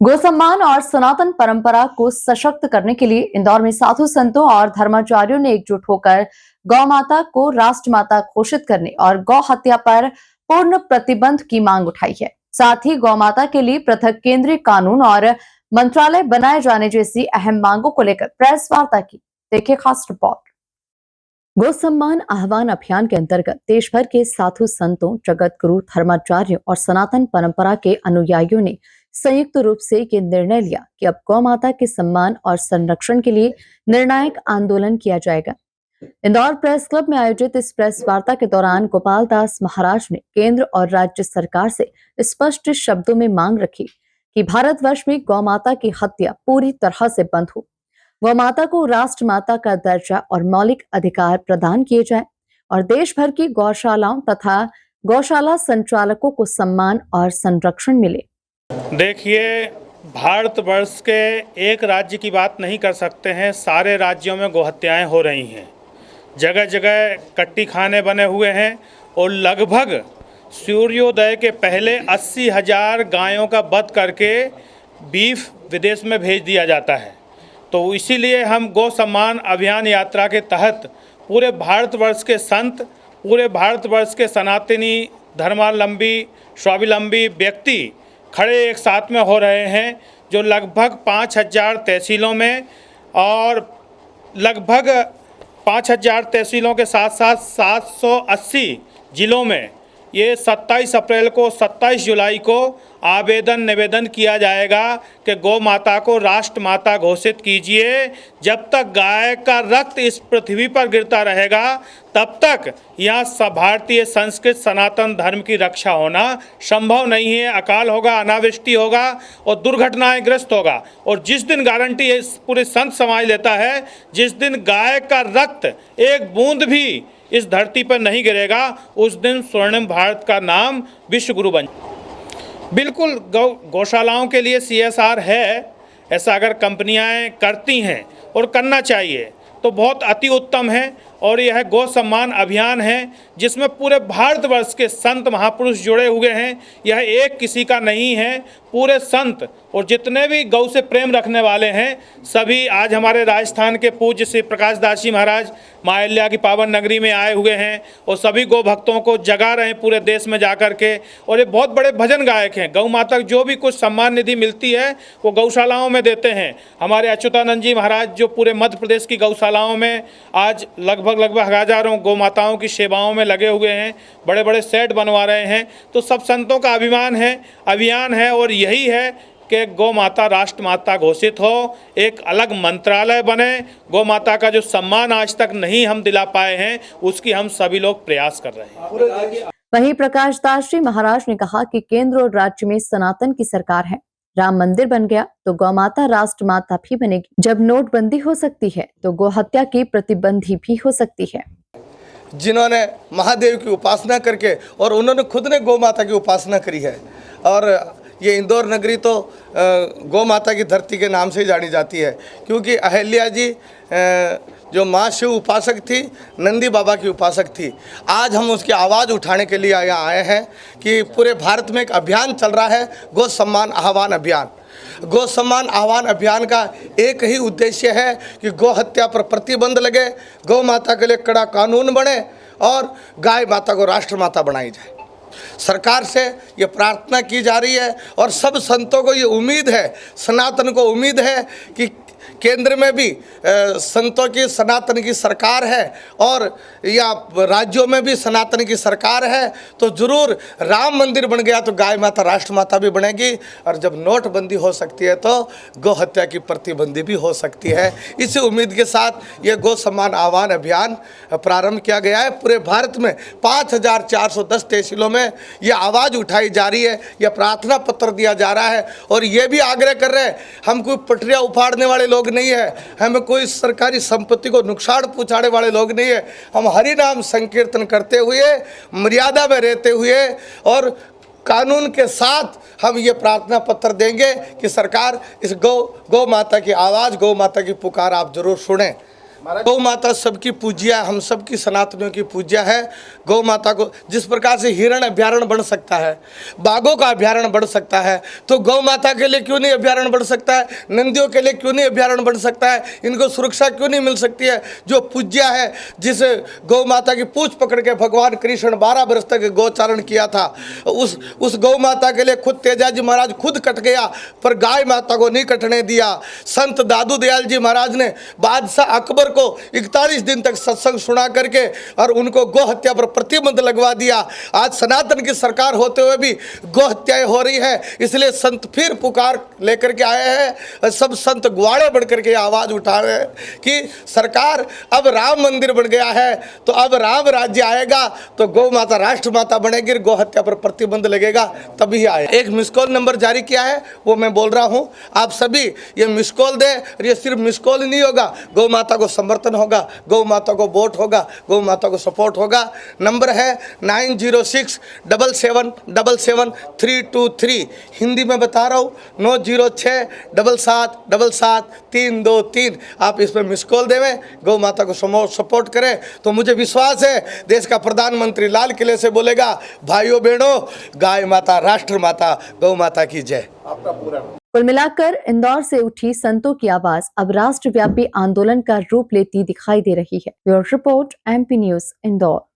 गो सम्मान और सनातन परंपरा को सशक्त करने के लिए इंदौर में साधु संतों और धर्माचार्यों ने एकजुट होकर गौ माता को राष्ट्रमाता घोषित करने और गौ हत्या पर पूर्ण प्रतिबंध की मांग उठाई है। साथ ही गौ माता के लिए पृथक केंद्रीय कानून और मंत्रालय बनाए जाने जैसी अहम मांगों को लेकर प्रेस वार्ता की। देखिए खास रिपोर्ट। गो सम्मान आह्वान अभियान के अंतर्गत देश भर के साधु संतों, जगत गुरु, धर्माचार्यों और सनातन परंपरा के अनुयायियों ने संयुक्त रूप से ये निर्णय लिया कि अब गौ माता के सम्मान और संरक्षण के लिए निर्णायक आंदोलन किया जाएगा। इंदौर प्रेस क्लब में आयोजित इस प्रेस वार्ता के दौरान गोपाल दास महाराज ने केंद्र और राज्य सरकार से स्पष्ट शब्दों में मांग रखी कि भारतवर्ष में गौ माता की हत्या पूरी तरह से बंद हो, गौ माता को राष्ट्र माता का दर्जा और मौलिक अधिकार प्रदान किए जाएं और देश भर की गौशालाओं तथा गौशाला संचालकों को सम्मान और संरक्षण मिले। देखिए, भारतवर्ष के एक राज्य की बात नहीं कर सकते हैं, सारे राज्यों में गोहत्याएं हो रही हैं। जगह जगह कट्टी खाने बने हुए हैं और लगभग सूर्योदय के पहले 80,000 गायों का वध करके बीफ विदेश में भेज दिया जाता है। तो इसीलिए हम गौ सम्मान अभियान यात्रा के तहत पूरे भारतवर्ष के संत, पूरे भारतवर्ष के सनातनी धर्मावलंबी स्वावलंबी व्यक्ति खड़े एक साथ में हो रहे हैं, जो लगभग 5,000 तहसीलों में और लगभग 5,000 तहसीलों के साथ साथ 780 जिलों में ये 27 अप्रैल को 27 जुलाई को निवेदन किया जाएगा कि गौ माता को राष्ट्र माता घोषित कीजिए। जब तक गाय का रक्त इस पृथ्वी पर गिरता रहेगा तब तक यहाँ सब भारतीय संस्कृत सनातन धर्म की रक्षा होना संभव नहीं है। अकाल होगा, अनावृष्टि होगा और दुर्घटनाएं ग्रस्त होगा। और जिस दिन गारंटी इस पूरे संत समाज लेता है, जिस दिन गाय का रक्त एक बूंद भी इस धरती पर नहीं गिरेगा, उस दिन स्वर्णिम भारत का नाम विश्व गुरु बन। बिल्कुल गौशालाओं के लिए CSR है, ऐसा अगर कंपनियां करती हैं और करना चाहिए तो बहुत अति उत्तम है। और यह गौ सम्मान अभियान है जिसमें पूरे भारतवर्ष के संत महापुरुष जुड़े हुए हैं। यह एक किसी का नहीं है, पूरे संत और जितने भी गौ से प्रेम रखने वाले हैं सभी आज हमारे राजस्थान के पूज्य श्री प्रकाश दास जी महाराज मायल्या की पावन नगरी में आए हुए हैं और सभी गौ भक्तों को जगा रहे हैं पूरे देश में जाकर के। और ये बहुत बड़े भजन गायक हैं। गौ माता को जो भी कुछ सम्मान निधि मिलती है वो गौशालाओं में देते हैं। हमारे अच्युतानंद जी महाराज जो पूरे मध्य प्रदेश की गौशालाओं में आज लगभग हजारों गौ माताओं की सेवाओं में लगे हुए हैं, बड़े बड़े सेट बनवा रहे हैं। तो सब संतों का अभियान है और यही है कि गौ माता राष्ट्र माता घोषित हो, एक अलग मंत्रालय बने। गौ माता का जो सम्मान आज तक नहीं हम दिला पाए हैं उसकी हम सभी लोग प्रयास कर रहे हैं। वहीं प्रकाश दास जी महाराज ने कहा कि केंद्र और राज्य में सनातन की सरकार है। राम मंदिर बन गया तो गौ माता राष्ट्र माता भी बनेगी। जब नोटबंदी हो सकती है तो गौ हत्या की प्रतिबंधी भी हो सकती है। जिन्होंने महादेव की उपासना करके और उन्होंने खुद ने गौ माता की उपासना करी है। और ये इंदौर नगरी तो गौ माता की धरती के नाम से ही जानी जाती है, क्योंकि अहिल्या जी जो माँ शिव उपासक थी, नंदी बाबा की उपासक थी। आज हम उसकी आवाज़ उठाने के लिए यहाँ आए हैं कि पूरे भारत में एक अभियान चल रहा है, गौ सम्मान आह्वान अभियान। गौ सम्मान आह्वान अभियान का एक ही उद्देश्य है कि गौ हत्या पर प्रतिबंध लगे, गौ माता के लिए कड़ा कानून बने और गाय माता को राष्ट्र माता बनाई जाए। सरकार से ये प्रार्थना की जा रही है और सब संतों को ये उम्मीद है, सनातन को उम्मीद है कि केंद्र में भी संतों की सनातन की सरकार है और या राज्यों में भी सनातन की सरकार है। तो जरूर राम मंदिर बन गया तो गाय माता राष्ट्र माता भी बनेगी। और जब नोटबंदी हो सकती है तो गौ हत्या की प्रतिबंधी भी हो सकती है। इसी उम्मीद के साथ ये गौ सम्मान आह्वान अभियान प्रारंभ किया गया है। पूरे भारत में 5,410 तहसीलों में ये आवाज़ उठाई जा रही है, यह प्रार्थना पत्र दिया जा रहा है। और ये भी आग्रह कर रहे हैं, हम कोई पटरियाँ उफाड़ने वाले लोग नहीं है, हमें कोई सरकारी संपत्ति को नुकसान पहुंचाने वाले लोग नहीं है। हम हरि नाम संकीर्तन करते हुए, मर्यादा में रहते हुए और कानून के साथ हम ये प्रार्थना पत्र देंगे कि सरकार इस गौ माता की आवाज़, गौ माता की पुकार आप जरूर सुने। गौ माता सबकी पूज्या, हम सबकी सनातनियों की पूज्या है। गौ माता को जिस प्रकार से हिरण अभ्यारण्य बन सकता है, बाघों का अभ्यारण्य बन सकता है, तो गौ माता के लिए क्यों नहीं अभ्यारण्य बन सकता है? नंदियों के लिए क्यों नहीं अभ्यारण्य बन सकता है? इनको सुरक्षा क्यों नहीं मिल सकती है? जो पूज्या है, जिस गौ माता की पूंछ पकड़ के भगवान कृष्ण 12 वर्ष तक गौचारण किया था, उस गौ माता के लिए खुद तेजाजी महाराज खुद कट गया, पर गाय माता को नहीं कटने दिया। संत दादू दयाल जी महाराज ने बादशाह अकबर को 41 दिन तक सत्संग सुना करके और उनको गौ हत्या पर प्रतिबंध लगवा दिया। आज सनातन की सरकार होते हुए भी गौ हत्याएं हो रही है, इसलिए संत फिर पुकार लेकर के आए हैं। सब संत ग्वाड़े बढ़ करके आवाज उठा रहे हैं कि सरकार अब राम मंदिर बन गया है, तो अब राम राज्य आएगा तो गौ माता राष्ट्र माता बनेगी, गौ हत्या पर प्रतिबंध लगेगा, तभी आए। एक मिस कॉल नंबर जारी किया है, वो मैं बोल रहा हूँ, आप सभी ये मिस कॉल दे। ये सिर्फ मिस कॉल नहीं होगा, गौ माता को समर्थन होगा, गौ माता को वोट होगा, गौ माता को सपोर्ट होगा। नंबर है 9067777323। हिंदी में बता रहा हूँ, 9067777323। आप इस पर मिस कॉल देवें, गौ माता को सपोर्ट करें, तो मुझे विश्वास है देश का प्रधानमंत्री लाल किले से बोलेगा, भाइयों बहनों, गाय माता राष्ट्र माता गौ माता की जय। कुल मिलाकर इंदौर से उठी संतों की आवाज अब राष्ट्रव्यापी आंदोलन का रूप लेती दिखाई दे रही है। Bureau report, MP news, Indore.